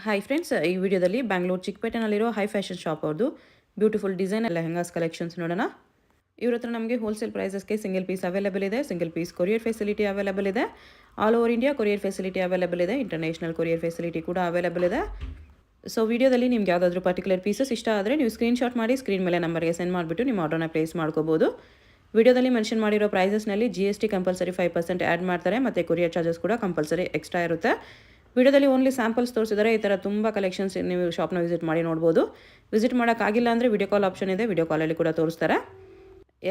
Hi friends, ಈ ವಿಡಿಯೋದಲ್ಲಿ ಬ್ಯಾಂಗ್ಳೂರು ಚಿಕ್ಕಪೇಟೆನಲ್ಲಿರೋ ಹೈ ಫ್ಯಾಷನ್ ಶಾಪ್ ಅವ್ರದ್ದು ಬ್ಯೂಟಿಫುಲ್ ಡಿಸೈನ್ ಲೆಹಂಗಾಸ್ ಕಲೆಕ್ಷನ್ಸ್ ನೋಡೋಣ. ಇವ್ರ ಹತ್ರ ನಮಗೆ ಹೋಲ್ಸೇಲ್ ಪ್ರೈಸಸ್ಗೆ ಸಿಂಗಲ್ ಪೀಸ್ ಅವೈಲೇಬಲ್ ಇದೆ. Single piece courier facility available ಇದೆ. All over India courier facility available ಇದೆ. ಇಂಟರ್ನ್ಯಾಷನಲ್ ಕೊರಿಯರ್ ಫೆಸಿಲಿಟಿ ಕೂಡ ಅವೈಲೇಬಲ್ ಇದೆ. ಸೊ ವಿಡಿಯೋದಲ್ಲಿ ನಿಮ್ಗೆ ಯಾವುದಾದ್ರೂ ಪರ್ಟಿಕ್ಯುಲರ್ ಪೀಸಸ್ ಇಷ್ಟ ಆದರೆ ನೀವು ಸ್ಕ್ರೀನ್ಶಾಟ್ ಮಾಡಿ ಸ್ಕ್ರೀನ್ ಮೇಲೆ ನಂಬರ್ಗೆ ಸೆಂಡ್ ಮಾಡಿಬಿಟ್ಟು ನಿಮ್ಮ ಆರ್ಡರ್ನ ಪ್ಲೇಸ್ ಮಾಡ್ಕೋಬೋದು. ವಿಡಿಯೋದಲ್ಲಿ ಮೆನ್ಷನ್ ಮಾಡಿರೋ ಪ್ರೈಸಸ್ನಲ್ಲಿ GST ಕಂಪಲ್ಸರಿ 5% ಆ್ಯಡ್ ಮಾಡ್ತಾರೆ ಮತ್ತು ಕೊರಿಯರ್ ಚಾರ್ಜಸ್ ಕೂಡ ಕಂಪಲ್ಸರಿ ಎಕ್ಸ್ಟ್ರಾ ಇರುತ್ತೆ. ವಿಡಿಯೋದಲ್ಲಿ ಓನ್ಲಿ ಸ್ಯಾಂಪಲ್ಸ್ ತೋರಿಸಿದರೆ ಈ ಥರ ತುಂಬ ಕಲೆಕ್ಷನ್ಸ್ ನೀವು ಶಾಪ್ನ ವಿಸಿಟ್ ಮಾಡಿ ನೋಡ್ಬೋದು. ವಿಸಿಟ್ ಮಾಡೋಕ್ಕಾಗಿಲ್ಲ ಅಂದರೆ ವಿಡಿಯೋ ಕಾಲ್ ಆಪ್ಷನ್ ಇದೆ, ವಿಡಿಯೋ ಕಾಲಲ್ಲಿ ಕೂಡ ತೋರಿಸ್ತಾರೆ.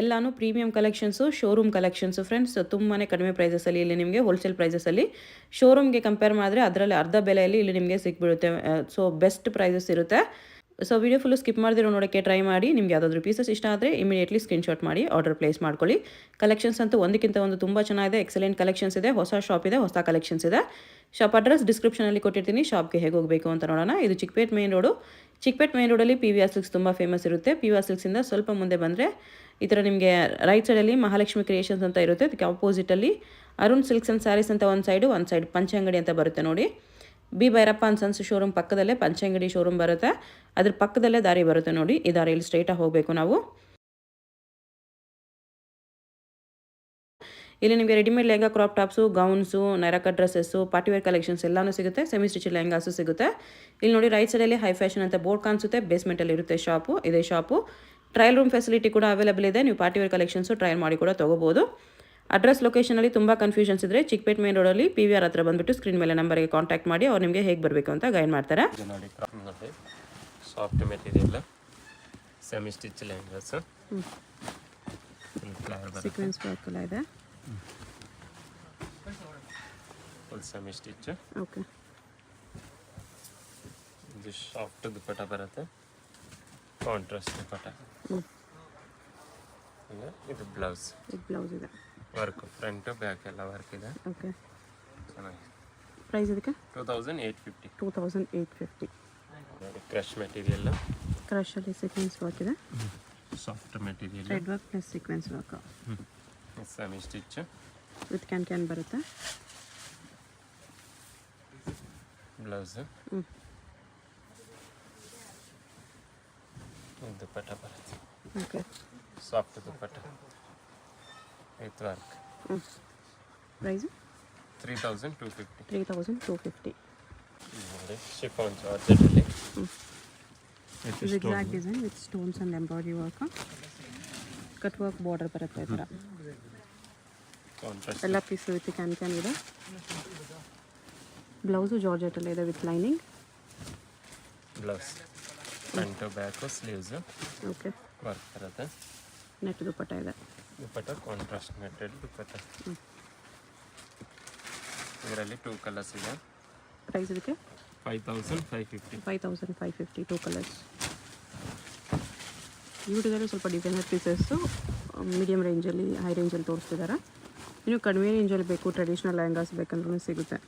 ಎಲ್ಲಾನು premium collections, showroom collections friends. ತುಂಬಾ ಕಡಿಮೆ ಪ್ರೈಸಸಲ್ಲಿ ಇಲ್ಲಿ ನಿಮಗೆ ಹೋಲ್ಸೇಲ್ ಪ್ರೈಸಸಲ್ಲಿ ಶೋರೂಮ್ಗೆ ಕಂಪೇರ್ ಮಾಡಿದ್ರೆ ಅದರಲ್ಲಿ ಅರ್ಧ ಬೆಲೆಯಲ್ಲಿ ಇಲ್ಲಿ ನಿಮಗೆ ಸಿಕ್ಬಿಡುತ್ತೆ. ಸೊ ಬೆಸ್ಟ್ ಪ್ರೈಸಸ್ ಇರುತ್ತೆ. ಸೊ ವಿಡಿಯೋ ಫುಲ್ಲು ಸ್ಕಿಪ್ ಮಾಡಿದಿರೋ ನೋಡೋಕ್ಕೆ ಟ್ರೈ ಮಾಡಿ. ನಿಮ್ಗೆ ಯಾವುದಾದ್ರೂ ಪೀಸಸ್ ಇಷ್ಟ ಆದರೆ ಇಮಿಡಿಯೇಟ್ಲಿ ಸ್ಕ್ರೀನ್ಶಾಟ್ ಮಾಡಿ ಆರ್ಡರ್ ಪ್ಲೇಸ್ ಮಾಡ್ಕೊಳ್ಳಿ. ಕಲೆಕ್ಷನ್ಸ್ ಅಂತೂ ಒಂದಕ್ಕಿಂತ ಒಂದು ತುಂಬ ಚೆನ್ನಾಗಿದೆ. ಎಕ್ಸಲೆಂಟ್ ಕಲೆಕ್ಷನ್ಸ್ ಇದೆ. ಹೊಸ ಶಾಪ್ ಇದೆ, ಹೊಸ ಕಲೆಕ್ಷನ್ಸ್ ಇದೆ. ಶಾಪ್ ಅಡ್ರೆಸ್ ಡಿಸ್ಕ್ರಿಪ್ಷನಲ್ಲಿ ಕೊಟ್ಟಿರ್ತೀನಿ. ಶಾಪ್ಗೆ ಹೇಗೆ ಹೋಗಬೇಕು ಅಂತ ನೋಡೋಣ. ಇದು Chickpet main road. Chickpet main ರೋಡಲ್ಲಿ PVR ಸಿಲ್ಕ್ಸ್ ತುಂಬ ಫೇಮಸ್ ಇರುತ್ತೆ. PVR ಸಿಲ್ಕ್ಸಿಂದ ಸ್ವಲ್ಪ ಮುಂದೆ ಬಂದರೆ ಈ ಥರ ನಿಮಗೆ ರೈಟ್ ಸೈಡಲ್ಲಿ ಮಹಾಲಕ್ಷ್ಮಿ ಕ್ರಿಯೇಷನ್ಸ್ ಅಂತ ಇರುತ್ತೆ. ಅದಕ್ಕೆ ಆಪೋಸಿಟಲ್ಲಿ ಅರುಣ್ ಸಿಲ್ಕ್ಸ್ ಆ್ಯಂಡ್ ಸ್ಯಾರೀಸ್ ಅಂತ ಒಂದು ಸೈಡ್ ಪಂಚೆ ಅಂಗಡಿ ಅಂತ ಬರುತ್ತೆ ನೋಡಿ. B Bhyrappa and sons showroom ಪಕ್ಕದಲ್ಲೇ ಪಂಚೆ ಅಂಗಡಿ ಶೋರೂಮ್ ಬರುತ್ತೆ. ಅದ್ರ ಪಕ್ಕದಲ್ಲೇ ದಾರಿ ಬರುತ್ತೆ ನೋಡಿ. ಈ ದಾರಿಯಲ್ಲಿ ಸ್ಟ್ರೈಟಾಗಿ ಹೋಗಬೇಕು ನಾವು. ಇಲ್ಲಿ ನಿಮಗೆ readymade lehenga, crop tops, gowns, Naira cut dresses, partywear collections ಎಲ್ಲನೂ ಸಿಗುತ್ತೆ. ಸೆಮಿ ಸ್ಟಿಚ್ ಲೆಹಂಗಾಸು ಸಿಗುತ್ತೆ. ಇಲ್ಲಿ ನೋಡಿ ರೈಟ್ ಸೈಡಲ್ಲಿ ಹೈ ಫ್ಯಾಷನ್ ಅಂತ ಬೋರ್ಡ್ ಕಾಣಿಸುತ್ತೆ. ಬೇಸ್ಮೆಂಟಲ್ಲಿ ಇರುತ್ತೆ ಶಾಪು. ಇದೇ ಶಾಪು. ಟ್ರಯಲ್ ರೂಮ್ ಫೆಸಿಲಿಟಿ ಕೂಡ ಅವೈಲೇಬಲ್ ಇದೆ. ನೀವು ಪಾರ್ಟಿವೇರ್ ಕಲೆಕ್ಷನ್ಸು ಟ್ರಯಲ್ ಮಾಡಿ ಕೂಡ ತೊಗೋಬೋದು. ಅಡ್ರೆಸ್ ಲೊಕೇಶನಲ್ಲಿ ತುಂಬ ಕನ್ಫ್ಯೂಷನ್ಸ್ ಇದ್ದರೆ ಚಿಕ್ಕಪೇಟ್ ಮೇನ್ ರೋಡಲ್ಲಿ PVR ಹತ್ರ ಬಂದುಬಿಟ್ಟು ಸ್ಕ್ರೀನ್ ಮೇಲೆ ನಂಬರ್ಗೆ ಕಾಂಟ್ಯಾಕ್ಟ್ ಮಾಡಿ ಅವ್ರು ನಿಮಗೆ ಹೇಗೆ ಬರಬೇಕು ಅಂತ ಗೈಡ್ ಮಾಡ್ತಾರೆ. ನೋಡಿ soft material, semi stitch lehengas, sequence work ಎಲ್ಲ ಇದೆ. Full semi stitch. ಓಕೆ, ಇದು ಸಾಫ್ಟ್ ದುಪ್ಪಟ್ಟ ಬರುತ್ತೆ, ಕಾಂಟ್ರಾಸ್ಟ್ ದುಪ್ಪಟ್ಟ. ಇದು ಬ್ಲೌಸ್ ಇದೆ. ವರ್ಕ್ ಫ್ರಂಟ್ ಬ್ಯಾಕ್ ಎಲ್ಲ ವರ್ಕ್ ಇದೆ. ಓಕೆ, ಚೆನ್ನಾಗಿದೆ. ಪ್ರೈಸ್ ಇದಕ್ಕೆ 2850. ನೋಡಿ ಕ್ರಶ್ ಮೆಟೀರಿಯಲ್, ಕ್ರಶಲ್ಲಿ ಸೀಕ್ವೆನ್ಸ್ ವರ್ಕ್ ಇದೆ. Soft material, thread work plus sequence work. Semi stitch with can ಬರುತ್ತೆ. ಬ್ಲೌಸ್, ದುಪ್ಪಟ್ಟ ಬರುತ್ತೆ. Okay, soft dupatta with work. Price 3250. 3250. ನೋಡಿ chiffon ಜಾರ್ಜೆಟಲ್ಲಿ zigzag design with stones and embroidery work. Cut work border ಬರುತ್ತೆ ಈ ಥರ. Contrast ಎಲ್ಲ piece with can ಇದೆ. Blouse ಜಾರ್ಜೆಟಲ್ಲಿ ಇದೆ with lining. Blouse front back sleeves okay, work ಬರುತ್ತೆ. Net ದುಪ್ಪಟ್ಟ ಇದೆ. ದುಪ್ಪಟ್ಟ contrast material ದುಪ್ಪಟ್ಟ. ಇದರಲ್ಲಿ 2 ಕಲರ್ಸ್ ಇದೆ. ಪ್ರೈಸ್ ಇದಕ್ಕೆ 5550. 5550, 2 ಕಲರ್ಸ್. ಈ ವಿಡಿಯೋದಲ್ಲಿ ಸ್ವಲ್ಪ ಡಿಸೈನರ್ ಪೀಸಸ್ಸು ಮೀಡಿಯಮ್ ರೇಂಜಲ್ಲಿ, ಹೈ ರೇಂಜಲ್ಲಿ ತೋರಿಸ್ತಿದ್ದಾರೆ. ಇನ್ನು ಕಡಿಮೆ ರೇಂಜಲ್ಲಿ ಬೇಕು, ಟ್ರೆಡಿಷ್ನಲ್ ಲೆಹಂಗಾಸ್ ಬೇಕಂದ್ರೂ ಸಿಗುತ್ತೆ.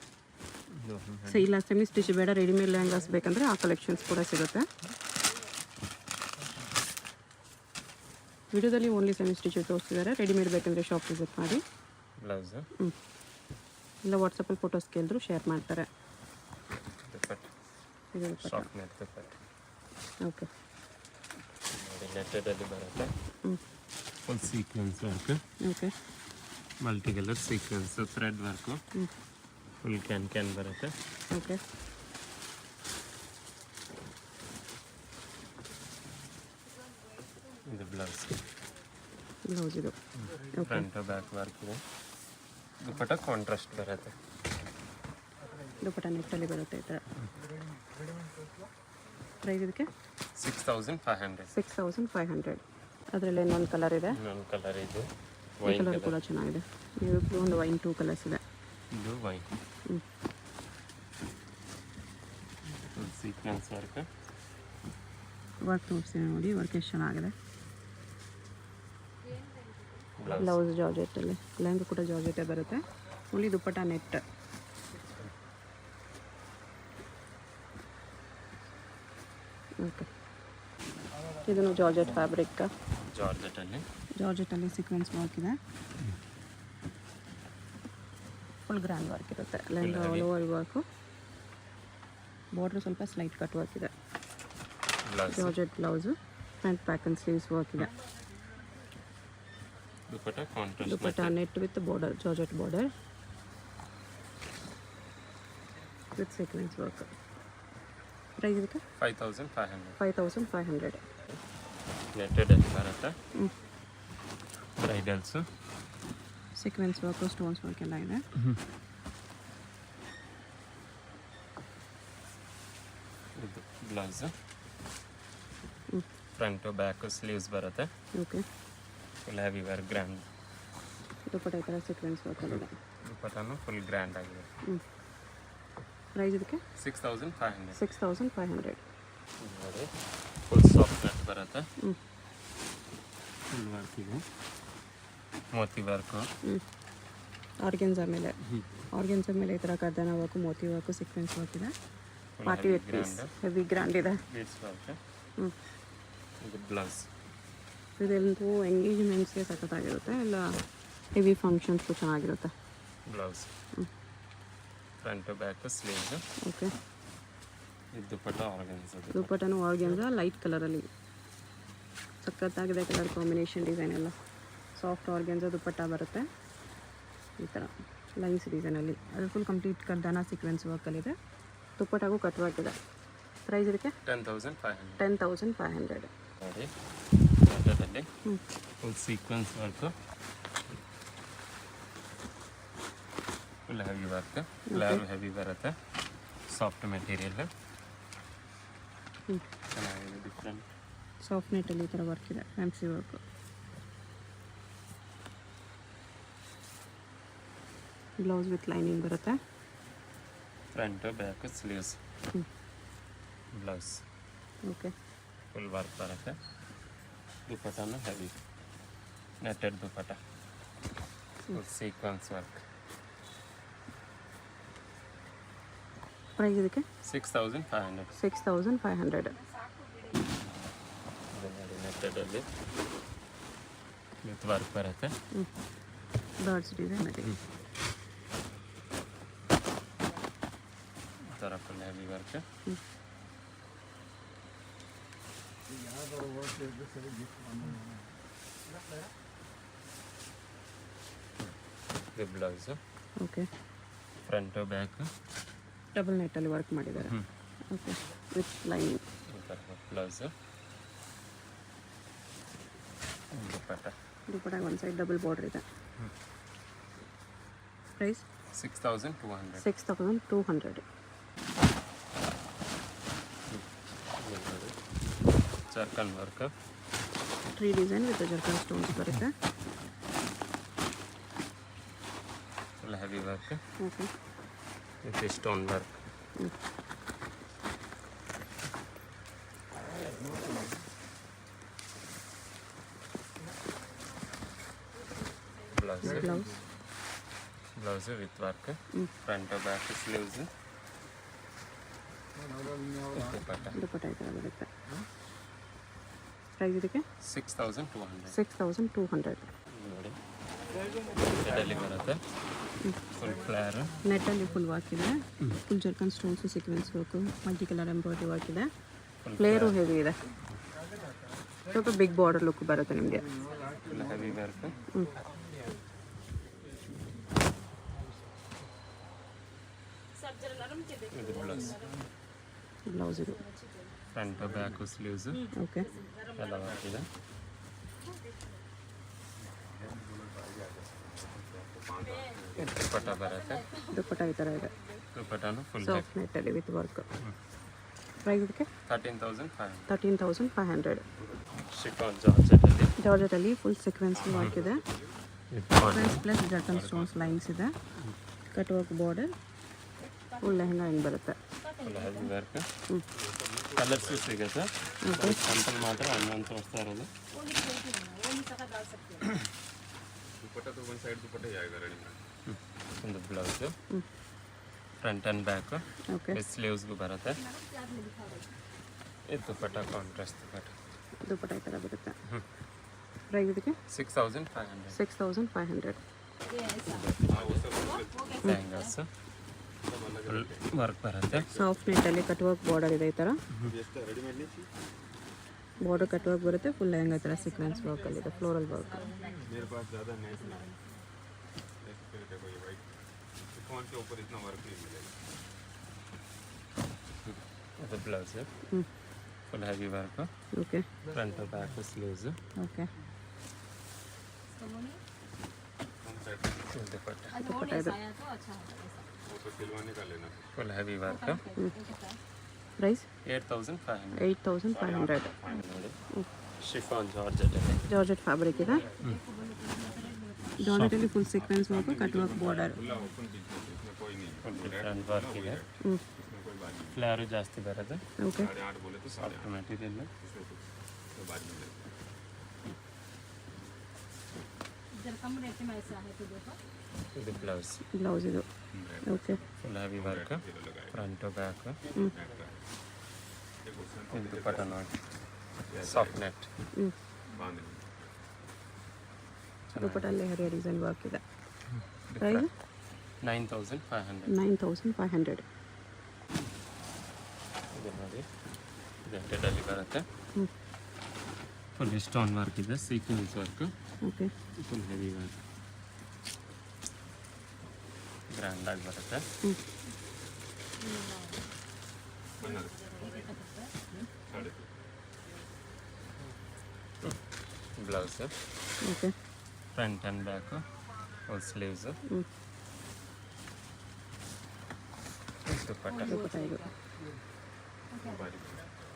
ಸೊ ಇಲ್ಲ ಸೆಮಿ ಸ್ಟಿಚ್ ಬೇಡ, ರೆಡಿಮೇಡ್ ಲೆಹಂಗಾಸ್ ಬೇಕಂದರೆ ಆ ಕಲೆಕ್ಷನ್ಸ್ ಕೂಡ ಸಿಗುತ್ತೆ. ವಿಡಿಯೋದಲ್ಲಿ ಓನ್ಲಿ ಸೆಮಿ ಸ್ಟಿಚ್ ತೋರಿಸ್ತಿದ್ದಾರೆ. ರೆಡಿಮೇಡ್ ಬೇಕಂದರೆ ಶಾಪ್ ವಿಸಿಟ್ ಮಾಡಿ. ಬ್ಲೌಸ್ ಇಲ್ಲ ವಾಟ್ಸಪ್ಪಲ್ಲಿ ಫೋಟೋಸ್ ಕೇಳಿದ್ರು ಶೇರ್ ಮಾಡ್ತಾರೆ. ದುಪ್ಪಟ್ಟ, ಇದು ದುಪ್ಪಟ್ಟ. ಸಾಫ್ಟ್ ನೆಟ್ ದುಪ್ಪಟ್ಟ. ಓಕೆ, ನೋಡಿ ನೆಟ್ಟಲ್ಲಿ ಬರುತ್ತೆ. Full sequence work. Okay, multi colour sequence thread work. Full can ಬರುತ್ತೆ. ಓಕೆ, ಇದು ಬ್ಲೌಸ್ ಇದು. ಫ್ರಂಟ್ ಬ್ಯಾಕ್ ವರ್ಕ್ ಇದೆ. ದುಪ್ಪಟ್ಟ ಕಾಂಟ್ರಾಸ್ಟ್ ಬರುತ್ತೆ. ದುಪ್ಪಟ್ಟ ನೆಟ್ಟಲ್ಲಿ ಬರುತ್ತೆ ಈ ಥರ. ಪ್ರೈಸ್ ಇದಕ್ಕೆ 6500. 6500. ಅದರಲ್ಲಿ ಇನ್ನೊಂದು ಕಲರ್ ಇದೆ. ಇನ್ನೊಂದು ಕಲರ್ ಇದು ಈ ವೈನ್ ಕಲರ್ ಕೂಡ ಚೆನ್ನಾಗಿದೆ. ಇದು ಒಂದು ವೈನ್ 2 ಕಲರ್ಸ್ ಇದೆ. ಇದು wine. Full sequence work. Work ತೋರಿಸ್ತೀನಿ ನೋಡಿ, ವರ್ಕ್ ಎಷ್ಟು ಚೆನ್ನಾಗಿದೆ. ಬ್ಲೌಸ್ ಬ್ಲೌಸ್ ಜಾರ್ಜೆಟಲ್ಲಿ, ಲೆಹಂಗಾ ಕೂಡ ಜಾರ್ಜೆಟೇ ಬರುತ್ತೆ. Only dupatta net. ಓಕೆ, ಇದನ್ನು ಜಾರ್ಜೆಟ್ ಫ್ಯಾಬ್ರಿಕ್. ಜಾರ್ಜೆಟಲ್ಲಿ ಸೀಕ್ವೆನ್ಸ್ ವರ್ಕ್ ಇದೆ. ಫುಲ್ ಗ್ರ್ಯಾಂಡ್ ವರ್ಕ್ ಇರುತ್ತೆ. Lehenga all over work. Border ಸ್ವಲ್ಪ ಸ್ಲೈಟ್ ಕಟ್ ವರ್ಕ್ ಇದೆ. Blouse georgette blouse, front back and sleeves work ಇದೆ. Dupatta contrast dupatta net with border, georgette border with sequence work. Price ಇದಕ್ಕೆ 5500. 5500. Netted ಅಲ್ಲಿ ಬರುತ್ತೆ. Bridals sequence work, stones work ಎಲ್ಲ ಇದೆ. ಇದು blouse, front back sleeves ಬರುತ್ತೆ. Okay. Full heavy work, grand. Dupatta ಈ ಥರ ಸೀಕ್ವೆನ್ಸ್ ವರ್ಕ್ ಇದೆ. ದುಪಟ್ಟನು ಫುಲ್ ಗ್ರ್ಯಾಂಡ್ ಆಗಿದೆ. ಪ್ರೈಸ್ ಇದಕ್ಕೆ 6500. 6500. ನೋಡಿ ಫುಲ್ ಸಾಫ್ಟ್ ನೆಟ್ ಬರುತ್ತೆ. ಫುಲ್ ವರ್ಕ್ ಇದೆ, ಮೋತಿ ವರ್ಕು. ಆರ್ಗೆನ್ಸಾ ಮೇಲೆ ಈ ಥರ ಕರ್ದನ ವರ್ಕು, ಮೋತಿ ವರ್ಕು, ಸೀಕ್ವೆನ್ಸ್ ವರ್ಕ್ ಇದೆ. Party wear piece, heavy grand ಇದೆ. Beads work. ಇದು ಬ್ಲೌಸ್. ಇದೆಲ್ಲೂ ಎಂಗೇಜ್ಮೆಂಟ್ಸ್ಗೆ ಸಖತ್ತಾಗಿರುತ್ತೆ, ಇಲ್ಲ ಹೆವಿ ಫಂಕ್ಷನ್ಸ್ಗೂ ಚೆನ್ನಾಗಿರುತ್ತೆ. Blouse front back sleeves. Okay. ಇದು ದುಪಟ್ಟ ಆರ್ಗನ್ಸ್. ದುಪಟ್ಟನು ಆರ್ಗೆನ್ಸಾ ಲೈಟ್ ಕಲರಲ್ಲಿ ಸಖತ್ತಾಗಿದೆ. ಕಲರ್ ಕಾಂಬಿನೇಷನ್, ಡಿಸೈನ್ ಎಲ್ಲ ಸಾಫ್ಟ್ ಆರ್ಗೆನ್ಸಾ ದುಪಟ್ಟ ಬರುತ್ತೆ ಈ ಥರ ಲೈನ್ಸ್ ಡಿಸೈನಲ್ಲಿ. ಅದು ಫುಲ್ ಕಂಪ್ಲೀಟ್ ಕರ್ದಾನ ಸೀಕ್ವೆನ್ಸ್ ವರ್ಕಲ್ಲಿದೆ. ದುಪಟ್ಟಾಗೂ ಕಟ್ ವರ್ಕ್ ಇದೆ. ಪ್ರೈಸ್ ಇದಕ್ಕೆ 10500. 10500. ನೋಡಿ ಮಧ್ಯದಲ್ಲಿ full sequence work, full heavy work. Flare heavy ಬರುತ್ತೆ, ಸಾಫ್ಟ್ ಮೆಟೀರಿಯಲ್, ಚೆನ್ನಾಗಿದೆ, ಡಿಫ್ರೆಂಟ್. ಸಾಫ್ಟ್ ನೆಟ್ಟಲ್ಲಿ ಈ ಥರ ವರ್ಕ್ ಇದೆ, fancy work. Blouse with lining ಬರುತ್ತೆ. Front back sleeves, blouse. Okay. Full work ಬರುತ್ತೆ. ದುಪಟ್ಟನು heavy netted dupatta, full sequence work. Price ಇದಕ್ಕೆ 6500. 6500. ನೆಟ್ಟೆಡಲ್ಲಿ ವಿತ್ ವರ್ಕ್ ಬರುತ್ತೆ. ಬರ್ಡ್ಸ್ ಡಿಸೈನ್ ಇದೆ. ಈ ಥರ ಫುಲ್ ಹೆವಿ ವರ್ಕ್. ಇದು blouse. Okay. Front back double ನೆಟ್ಟಲ್ಲಿ ವರ್ಕ್ ಮಾಡಿದ್ದಾರೆ. Okay, with lining. ಈ ಥರ ಬ್ಲೌಸು. ದುಪಟ್ಟ ಒಂದು ಸೈಡ್ ಡಬಲ್ ಬಾರ್ಡರ್ ಇದೆ. Price 6200. 6200. Zircon work, tree design with zircon stones ಬರುತ್ತೆ. Full heavy work okay. With stone work. Blouse with work, front back sleeves, dupatta ಈ ಥರ ಬರುತ್ತೆ. ಪ್ರೈಸ್ ಇದಕ್ಕೆ 6200. 6200. ನೋಡಿ ನೆಟ್ಟಲ್ಲಿ ಬರುತ್ತೆ, ಫುಲ್ ಫ್ಲೇರ್. ನೆಟ್ಟಲ್ಲಿ ಫುಲ್ ವರ್ಕ್ ಇದೆ, full zircon stones, sequence work, multi colour embroidery work ಇದೆ. ಫ್ಲೇರು ಹೆವಿ ಇದೆ, ಸ್ವಲ್ಪ ಬಿಗ್ ಬಾರ್ಡರ್ ಲುಕ್ ಬರುತ್ತೆ ನಿಮಗೆ. Full heavy work. ಇದು ಬ್ಲೌಸ್ ಇದು. ಫ್ರಂಟ್ ಬ್ಯಾಕು ಸ್ಲೀವ್ಸ್ ಓಕೆ ಎಲ್ಲ ವರ್ಕ್ ಇದೆ. ದುಪಟ್ಟ ಬರುತ್ತೆ, ದುಪಟ್ಟ ಈ ಥರ ಇದೆ. ದುಪಟ್ಟನು ಫುಲ್ ಸಾಫ್ಟ್ ನೆಟ್ಟಲ್ಲಿ ವಿತ್ ವರ್ಕ್. ಪ್ರೈಸ್ ಇದಕ್ಕೆ 13500. 13500. ಶಿಫಾನ್ ಜಾರ್ಜೆಟಲ್ಲಿ, ಜಾರ್ಜೆಟಲ್ಲಿ ಫುಲ್ ಸೀಕ್ವೆನ್ಸ್ ವರ್ಕ್ ಇದೆ. Sequence plus zircon stones lines ಇದೆ. Cut work border, full lehenga ಹಿಂಗೆ ಬರುತ್ತೆ. Full heavy work. ಕಲರ್ಸು ಸಿಗುತ್ತೆ, ಸ್ಯಾಂಪಲ್ ಮಾತ್ರ ಹನ್ನೊಂದು ತೋರಿಸ್ತಾ ಇರೋದು. ಒಂದು blouse, front and back, okay. ಸ್ಲೀವ್ಸ್ಗೂ ಬರುತ್ತೆ. ಇದು ದುಪಟ್ಟ ಕಾಂಟ್ರಾಸ್ಟ್ ದುಪಟ್ಟ. ದುಪಟ್ಟ ಈ ಥರ ಬರುತ್ತೆ. ಪ್ರೈಸ್ ಇದಕ್ಕೆ 6500. 6500. ಲೆಹಂಗಾಸು ಫುಲ್ ವರ್ಕ್ ಬರುತ್ತೆ. ಸಾಫ್ಟ್ ನೆಟ್ಟಲ್ಲಿ ಕಟ್ ವರ್ಕ್ ಬಾರ್ಡರ್ ಇದೆ ಈ ಥರ. ಬಾರ್ಡರ್ ಕಟ್ ವರ್ಕ್ ಬರುತ್ತೆ. ಫುಲ್ ಲೆಹಂಗಾ ಈ ಥರ ಸೀಕ್ವೆನ್ಸ್ ವರ್ಕಲ್ಲಿದೆ, ಫ್ಲೋರಲ್ ವರ್ಕ್. ಅದು blouse full heavy work. Okay. Front back sleeves. Okay. Dupatta ಇದು full heavy work. Price 8500. 8500. Chiffon georgette ಇದೆ. ಜಾರ್ಜೆಟ್ ಫ್ಯಾಬ್ರಿಕ್ ಇದೆ. ಜಾರ್ಜೆಟಲ್ಲಿ full sequence work, cut work border. Full different work ಇದೆ. ಫ್ಲೇರು ಜಾಸ್ತಿ ಬರೋದು. ಓಕೆ. Soft material. ಇದು blouse. Blouse ಇದು. Okay. Full heavy work. Front back. ಇದು ದುಪಟ್ಟ ನೋಡಿ, ಸಾಫ್ಟ್ ನೆಟ್. ದುಪಟ್ಟಲ್ಲಿ ಹರಿಯ ಡಿಸೈನ್ ವರ್ಕ್ ಇದೆ. ಪ್ರೈಸ್ 9500. 9500. ಇದು ನೋಡಿ, ಜೆಂಟೆಡಲ್ಲಿ ಬರುತ್ತೆ. ಫುಲ್ ಸ್ಟೋನ್ ವರ್ಕ್ ಇದೆ, sequence work. Okay. Full heavy work, ಗ್ರ್ಯಾಂಡಾಗಿ ಬರುತ್ತೆ. Blouse. Okay. Front and back, full sleeves. Dupatta dupatta ಇದು.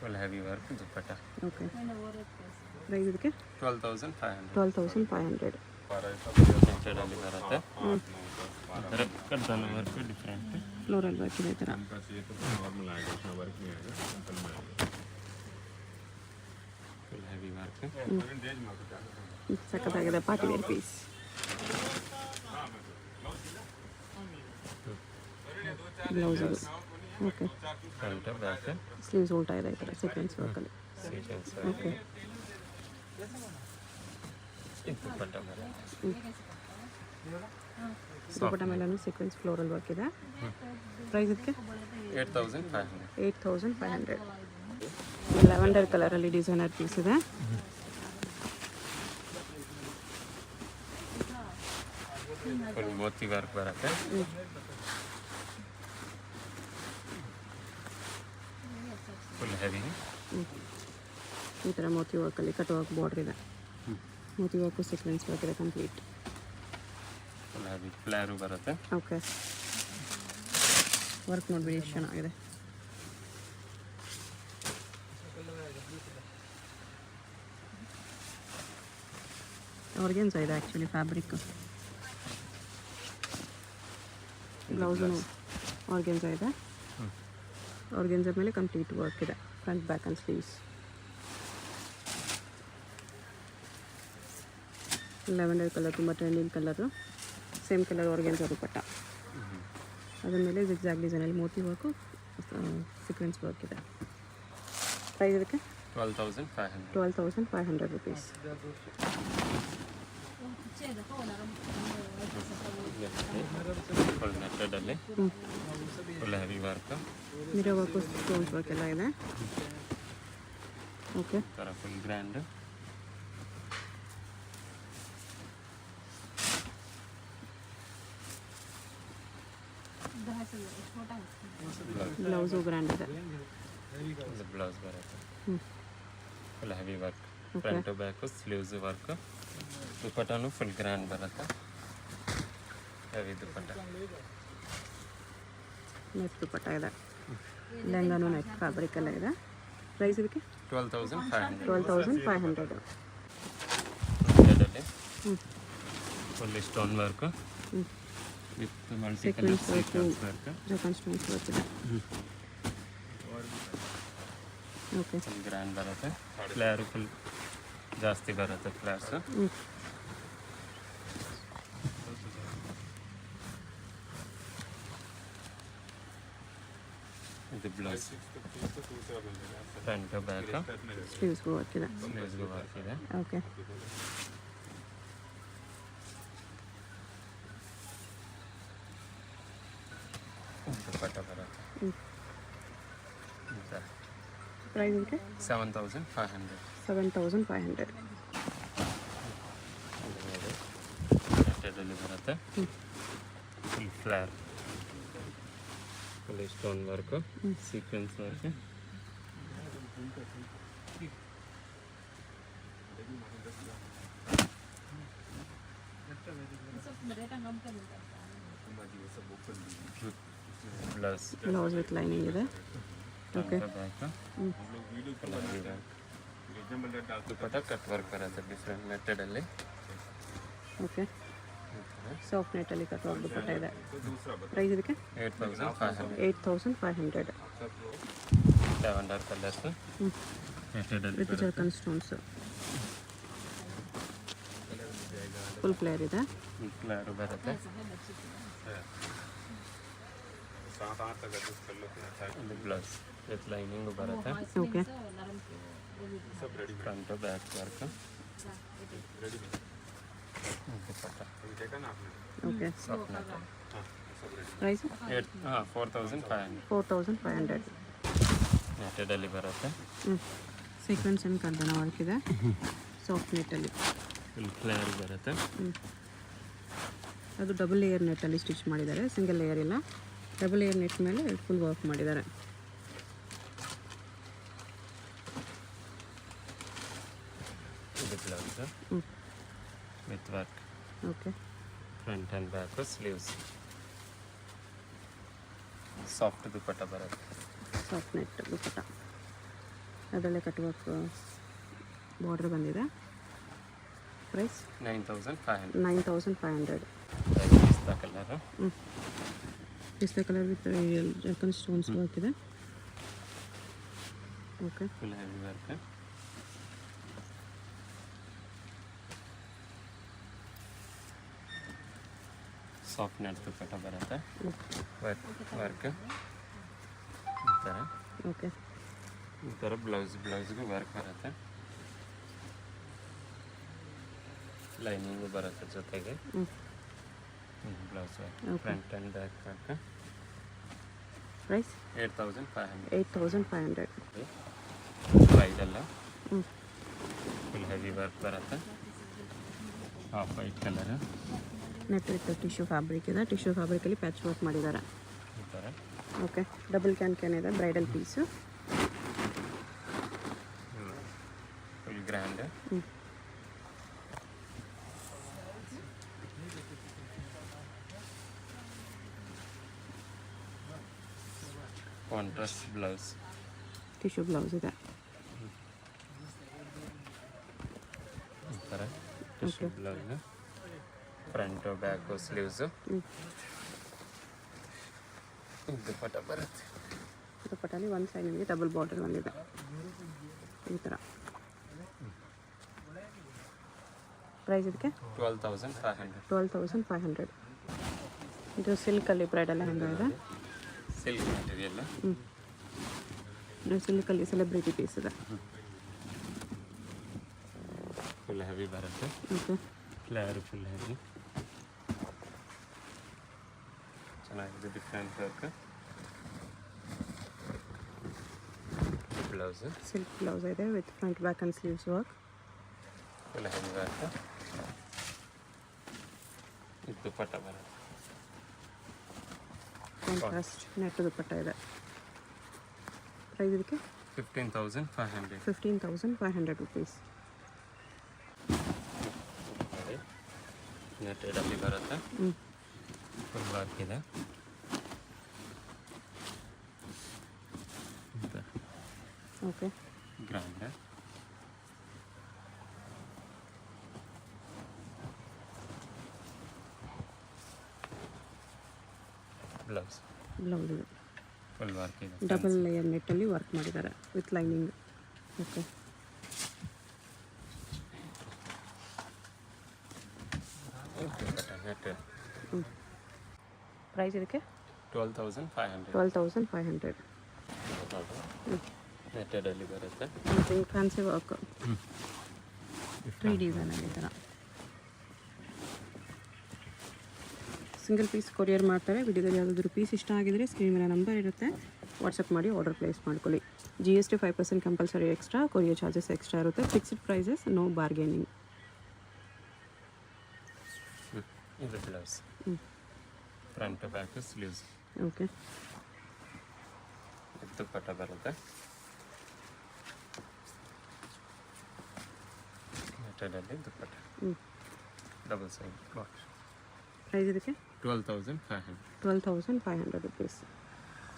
Full heavy work dupatta. Okay. Price ಇದಕ್ಕೆ 12500. 12500. ಜೆಂಟೆಡಲ್ಲಿ ಬರುತ್ತೆ. ಅದರ ಕಡ್ಡನ ವರ್ಕ್ ಡಿಫ್ರೆಂಟ್. ಫ್ಲೋರಲ್ ವರ್ಕ್ ಇದೆ ಈ ಥರ. Full heavy work. ಸಖತ್ತಾಗಿದೆ, ಪಾರ್ಟಿ ವೇರ್ ಪೀಸ್. ಬ್ಲೌಸ್ ಇದು. ಓಕೆ. ಫ್ರಂಟ್ ಬ್ಯಾಕ್ ಸ್ಲೀವ್ಸ್ ಉಲ್ಟಾ ಇದೆ ಈ ಥರ ಸೀಕ್ವೆನ್ಸ್ ವರ್ಕಲ್ಲಿ. ಸೀಕ್ವೆನ್ಸ್. ಓಕೆ. ಇದು ದುಪಟ್ಟ ಬರುತ್ತೆ. ದುಪಟ್ಟ ಮೇಲೂ ಸೀಕ್ವೆನ್ಸ್ ಫ್ಲೋರಲ್ ವರ್ಕ್ ಇದೆ. ಪ್ರೈಸ್ ಇದಕ್ಕೆ 8500. 8500. ಲ್ಯಾವೆಂಡರ್ ಕಲರಲ್ಲಿ ಡಿಸೈನರ್ ಪೀಸ್ ಇದೆ. ಫುಲ್ ಮೋತಿ ವರ್ಕ್ ಬರುತ್ತೆ. Full heavy. ಈ ಥರ ಮೋತಿ ವರ್ಕಲ್ಲಿ ಕಟ್ ವರ್ಕ್ ಬಾರ್ಡರ್ ಇದೆ. ಮೋತಿ ವರ್ಕು ಸೀಕ್ವೆನ್ಸ್ ವರ್ಕ್ ಇದೆ ಕಂಪ್ಲೀಟ್. ಫುಲ್ ಹೆವಿ ಫ್ಲೇರು ಬರುತ್ತೆ. ಓಕೆ. ವರ್ಕ್ ನೋಡ್ಬಿಡಿ ಎಷ್ಟು ಚೆನ್ನಾಗಿದೆ. ಆರ್ಗೆನ್ಸ ಇದೆ ಆ್ಯಕ್ಚುಲಿ ಫ್ಯಾಬ್ರಿಕ್. ಬ್ಲೌಸು ಆರ್ಗೆನ್ಸ ಇದೆ. ಆರ್ಗೆನ್ಸ ಮೇಲೆ ಕಂಪ್ಲೀಟ್ ವರ್ಕ್ ಇದೆ, front back and sleeves. Lavender colour ತುಂಬ trending colour. Same colour organza dupatta. ಅದರ ಮೇಲೆ ಜಿಗ್ಜಾಗ್ ಡಿಸೈನಲ್ಲಿ ಮೋತಿ ವರ್ಕು, ಸೀಕ್ವೆನ್ಸ್ ವರ್ಕ್ ಇದೆ. ಪ್ರೈಸ್ ಇದಕ್ಕೆ 12500. 12500 ರುಪೀಸ್. ಫುಲ್ ನೆಟ್ಟೆಡಲ್ಲಿ full heavy work. Mirror work, stones work ಎಲ್ಲ ಇದೆ. ಓಕೆ. ಥರ ಫುಲ್ ಗ್ರ್ಯಾಂಡ್. ಬ್ಲೌಸು ಗ್ರ್ಯಾಂಡ್ ಇದೆ. ಇದು ಬ್ಲೌಸ್ ಬರುತ್ತೆ. Full heavy work. Okay. Front back sleeves work. ದುಪಟ್ಟನು ಫುಲ್ ಗ್ರ್ಯಾಂಡ್ ಬರುತ್ತೆ. ಹೆವಿ ದುಪಟ್ಟ. ನೆಟ್ ದುಪಟ್ಟ ಇದೆ. ಲೆಹಂಗಾನು ನೆಟ್ ಫ್ಯಾಬ್ರಿಕ್ ಎಲ್ಲ ಇದೆ. ಪ್ರೈಸ್ ಇದಕ್ಕೆ 12500. 12500. ನೆಟ್ಟೆಡಲ್ಲಿ full stone work with multi colour sequence work. Japan stones work ಇದೆ. ಓಕೆ. ಫುಲ್ ಗ್ರ್ಯಾಂಡ್ ಬರುತ್ತೆ. ಫ್ಲೇರು ಫುಲ್ ಜಾಸ್ತಿ ಬರುತ್ತೆ ಫ್ಲೇರ್ಸ್. ಇದು ಬ್ಲೌಸ್. ಫ್ರಂಟ್ ಬ್ಯಾಕ್ ಸ್ಲೀವ್ಸ್ಗೂ ವರ್ಕ್ ಇದೆ. ಸ್ಲೀವ್ಸ್ಗೂ ವರ್ಕ್ ಇದೆ. ಓಕೆ. ಪ್ರೈಸ್ ಇದಕ್ಕೆ 7500. 7500. ನೆಟ್ಟೆಡಲ್ಲಿ ಬರುತ್ತೆ. Full flare, full stone work, sequence work. Blouse with lining ಇದೆ. ಓಕೆ. ದುಪ್ಪಟ್ಟ ಕಟ್ ವರ್ಕ್ ಬರುತ್ತೆ ಡಿಫ್ರೆಂಟ್ ಮೆಥಡಲ್ಲಿ. ಓಕೆ. ಸಾಫ್ಟ್ ನೆಟ್ಟಲ್ಲಿ ಕಟ್ ವರ್ಕ್ ದುಪ್ಪಟ್ಟ ಇದೆ. ಪ್ರೈಸ್ ಇದಕ್ಕೆ 8500. 8500. ಲ್ಯಾವೆಂಡರ್ ಕಲರ್ಸ್ ಮೆಥಡಲ್ಲಿ with zircon stones. Full flare ಇದೆ. ಫ್ಲೇರ್ ಬರುತ್ತೆ. ಬ್ಲೌಸ್ ವಿತ್ ಲೈನಿಂಗ್ ಬರುತ್ತೆ. Okay. Front back work. Okay. Soft net. Price 4500. 4500. ನೆಟ್ಟೆಡಲ್ಲಿ ಬರುತ್ತೆ. ಸೀಕ್ವೆನ್ಸ್ ಆ್ಯಂಡ್ ಕರ್ದನ ವರ್ಕ್ ಇದೆ. ಸಾಫ್ಟ್ ನೆಟ್ಟಲ್ಲಿ ಫುಲ್ ಫ್ಲೇರ್ ಬರುತ್ತೆ. ಅದು ಡಬಲ್ ಲೇಯರ್ ನೆಟ್ಟಲ್ಲಿ ಸ್ಟಿಚ್ ಮಾಡಿದ್ದಾರೆ, ಸಿಂಗಲ್ ಲೇಯರ್ ಇಲ್ಲ. ಡಬಲ್ ಲೇಯರ್ ನೆಟ್ ಮೇಲೆ ಫುಲ್ ವರ್ಕ್ ಮಾಡಿದ್ದಾರೆ. ಇದು blouse with work. Okay. Front and back sleeves. Soft dupatta ಬರುತ್ತೆ. ಸಾಫ್ಟ್ ನೆಟ್ ದುಪ್ಪಟ್ಟ, ಅದರಲ್ಲೇ ಕಟ್ ವರ್ಕ್ ಬಾರ್ಡರ್ ಬಂದಿದೆ. Price 9500. 9500. Pista colour. Pista colour with zircon stones work ಇದೆ. Okay. Full heavy work. Soft net dupatta ಬರುತ್ತೆ. Work ಈ ಥರ. ಓಕೆ. ಈ ಥರ ಬ್ಲೌಸ್ಗೂ ವರ್ಕ್ ಬರುತ್ತೆ. ಲೈನಿಂಗು ಬರುತ್ತೆ ಜೊತೆಗೆ. Blouse work. Front and back work. Price 8500. 8500. ಬ್ರೈಡಲ್ಲ ಫುಲ್ ಹೆವಿ ವರ್ಕ್ ಬರುತ್ತೆ. Half white colour. Net with tissue fabric ಇದೆ. ಟಿಶ್ಯೂ ಫ್ಯಾಬ್ರಿಕಲ್ಲಿ ಪ್ಯಾಚ್ ವರ್ಕ್ ಮಾಡಿದ್ದಾರೆ. ಈ ಥರ. ಓಕೆ. ಡಬಲ್ ಕ್ಯಾನ್ ಇದೆ, bridal piece. Full grand. Contrast blouse. Tissue blouse ಇದೆ. ಈ ಥರ tissue blouse. Front back sleeves. Dupatta ಬರುತ್ತೆ. ದುಪ್ಪಟ್ಟಲ್ಲಿ ಒಂದು ಸೈಡ್ ನಿಮಗೆ ಡಬಲ್ ಬಾರ್ಡರ್ ಬಂದಿದೆ ಈ ಥರ. ಪ್ರೈಸ್ ಇದಕ್ಕೆ 12500. 12500. ಇದು ಸಿಲ್ಕಲ್ಲಿ ಬ್ರೈಡಲ್ ಲೆಹಂಗಾ ಇದೆ. Silk material. ಇದು ಸಿಲ್ಕಲ್ಲಿ ಸೆಲೆಬ್ರಿಟಿ ಪೀಸ್ ಇದೆ. ಫುಲ್ ಹೆವಿ ಬರುತ್ತೆ. ಓಕೆ. ಫ್ಲೇರ್ ಫುಲ್ ಹೆವಿ ಚೆನ್ನಾಗಿದೆ. Different work. Blouse silk blouse ಇದೆ with front back and sleeves work. Full heavy work. ಇದು ದುಪ್ಪಟ್ಟ ಬರುತ್ತೆ. ಕಾಂಟ್ರಾಸ್ಟ್ ನೆಟ್ ದುಪ್ಪಟ್ಟ ಇದೆ. ಪ್ರೈಸ್ ಇದಕ್ಕೆ 15500. 15500 ರುಪೀಸ್. ನೆಟ್ಟೆಡಲ್ಲಿ ಬರುತ್ತೆ. ಫುಲ್ ವರ್ಕ್ ಇದೆ. ಓಕೆ. ಗ್ರ್ಯಾಂಡ್. ಬ್ಲೌಸ್ ಇದೆ. ಫುಲ್ ವರ್ಕ್ ಇದೆ. ಡಬಲ್ ಲೇಯರ್ ನೆಟ್ಟಲ್ಲಿ ವರ್ಕ್ ಮಾಡಿದ್ದಾರೆ with lining. Okay. Net. Price ಇದಕ್ಕೆ 12500. 12500. ನೆಟ್ಟೆಡಲ್ಲಿ ಬರುತ್ತೆ. ಫ್ಯಾನ್ಸಿ ವರ್ಕ್ 3 ಡಿಸೈನಲ್ಲಿ ಈ ಥರ. ಸಿಂಗಲ್ ಪೀಸ್ ಕೊರಿಯರ್ ಮಾಡ್ತಾರೆ. ವಿಡಿಯೋದಲ್ಲಿ ಯಾವುದಾದ್ರೂ ಪೀಸ್ ಇಷ್ಟ ಆಗಿದರೆ ಸ್ಕ್ರೀನ್ ಮೇಲೆ ನಂಬರ್ ಇರುತ್ತೆ, ವಾಟ್ಸಪ್ ಮಾಡಿ ಆರ್ಡರ್ ಪ್ಲೇಸ್ ಮಾಡ್ಕೊಳ್ಳಿ. GST 5% compulsory extra, courier charges extra ಇರುತ್ತೆ. Fixed prices, no bargaining. ಇದು blouse, front back sleeves. Okay, dupatta ಬರುತ್ತೆ. Material dupatta, double side box. Price ಇದಕ್ಕೆ 12,500. 12,500 rupees.